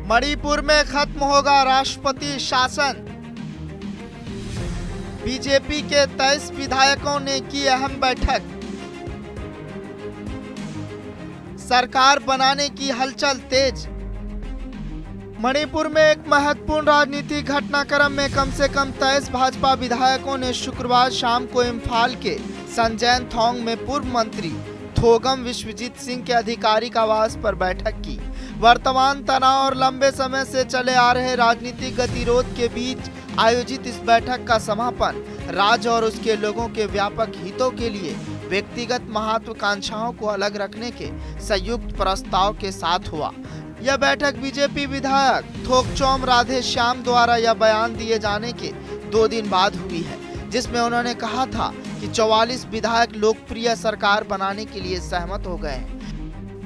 मणिपुर में खत्म होगा राष्ट्रपति शासन। बीजेपी के 23 विधायकों ने की अहम बैठक। सरकार बनाने की हलचल तेज। मणिपुर में एक महत्वपूर्ण राजनीतिक घटनाक्रम में कम से कम 23 भाजपा विधायकों ने शुक्रवार शाम को इम्फाल के संजैन थोंग में पूर्व मंत्री थोगम विश्वजीत सिंह के आधिकारिक आवास पर बैठक की। वर्तमान तनाव और लंबे समय से चले आ रहे राजनीतिक गतिरोध के बीच आयोजित इस बैठक का समापन राज्य और उसके लोगों के व्यापक हितों के लिए व्यक्तिगत महत्वाकांक्षाओं को अलग रखने के संयुक्त प्रस्ताव के साथ हुआ। यह बैठक बीजेपी विधायक थोकचौम राधेश्याम द्वारा यह बयान दिए जाने के 2 दिन बाद हुई है, जिसमें उन्होंने कहा था कि 44 विधायक लोकप्रिय सरकार बनाने के लिए सहमत हो गए हैं।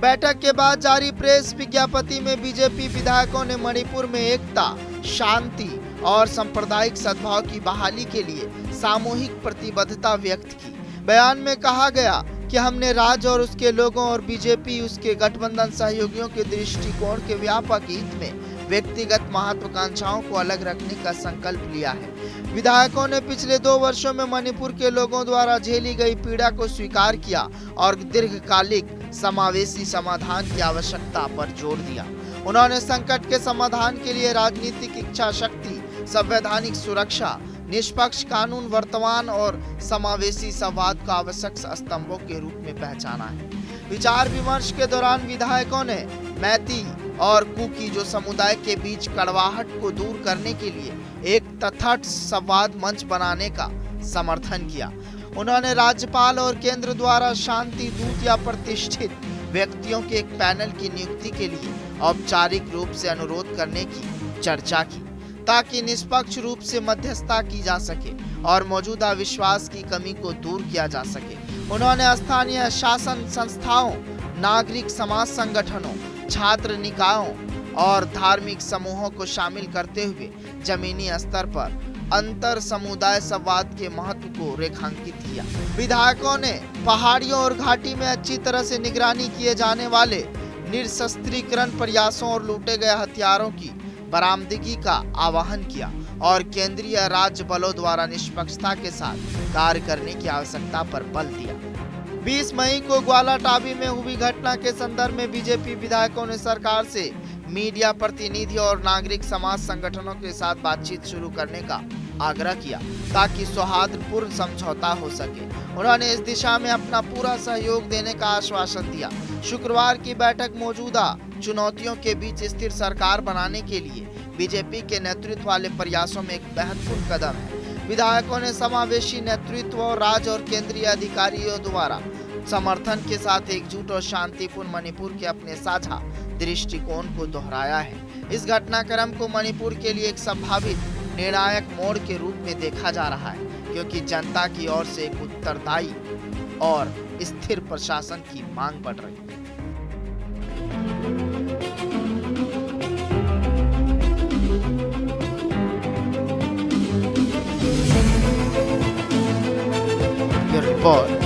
बैठक के बाद जारी प्रेस विज्ञप्ति में बीजेपी विधायकों ने मणिपुर में एकता, शांति और सांप्रदायिक सद्भाव की बहाली के लिए सामूहिक प्रतिबद्धता व्यक्त की। बयान में कहा गया कि हमने राज्य और उसके लोगों और बीजेपी उसके गठबंधन सहयोगियों के दृष्टिकोण के व्यापक हित में व्यक्तिगत महत्वाकांक्षाओं को अलग रखने का संकल्प लिया है। विधायकों ने पिछले 2 वर्षों में मणिपुर के लोगों द्वारा झेली गई पीड़ा को स्वीकार किया और दीर्घकालिक समावेशी समाधान की आवश्यकता पर जोर दिया। उन्होंने संकट के समाधान के लिए राजनीतिक इच्छा शक्ति, संवैधानिक सुरक्षा, निष्पक्ष कानून, वर्तमान और समावेशी संवाद को आवश्यक स्तंभों के रूप में पहचाना है। विचार विमर्श के दौरान विधायकों ने मैती और कुकी जो समुदाय के बीच कड़वाहट को दूर करने के लिए एक तटस्थ संवाद मंच बनाने का समर्थन किया। उन्होंने राज्यपाल और केंद्र द्वारा शांति दूत या प्रतिष्ठित व्यक्तियों के एक पैनल की नियुक्ति के लिए औपचारिक रूप से अनुरोध करने की चर्चा की, ताकि निष्पक्ष रूप से मध्यस्थता की जा सके और मौजूदा विश्वास की कमी को दूर किया जा सके। उन्होंने स्थानीय शासन संस्थाओं, नागरिक समाज संगठनों, छात्र निकायों और धार्मिक समूहों को शामिल करते हुए जमीनी स्तर पर अंतर समुदाय संवाद के महत्व को रेखांकित किया। विधायकों ने पहाड़ियों और घाटी में अच्छी तरह से निगरानी किए जाने वाले निरस्त्रीकरण प्रयासों और लूटे गए हथियारों की बरामदगी का आह्वान किया और केंद्रीय राज्य बलों द्वारा निष्पक्षता के साथ कार्य करने की आवश्यकता पर बल दिया। 20 मई को ग्वालाटाबी में हुई घटना के संदर्भ में बीजेपी विधायकों ने सरकार से मीडिया प्रतिनिधि और नागरिक समाज संगठनों के साथ बातचीत शुरू करने का आग्रह किया, ताकि सौहार्दपूर्ण समझौता हो सके। उन्होंने इस दिशा में अपना पूरा सहयोग देने का आश्वासन दिया। शुक्रवार की बैठक मौजूदा चुनौतियों के बीच स्थिर सरकार बनाने के लिए बीजेपी के नेतृत्व वाले प्रयासों में एक महत्वपूर्ण कदम है। विधायकों ने समावेशी नेतृत्व और राज्य और केंद्रीय अधिकारियों द्वारा समर्थन के साथ एकजुट और शांतिपूर्ण मणिपुर के अपने साझा दृष्टिकोण को दोहराया है। इस घटनाक्रम को मणिपुर के लिए एक संभावित निर्णायक मोड़ के रूप में देखा जा रहा है, क्योंकि जनता की ओर से एक उत्तरदायी और स्थिर प्रशासन की मांग बढ़ रही है। रिपोर्ट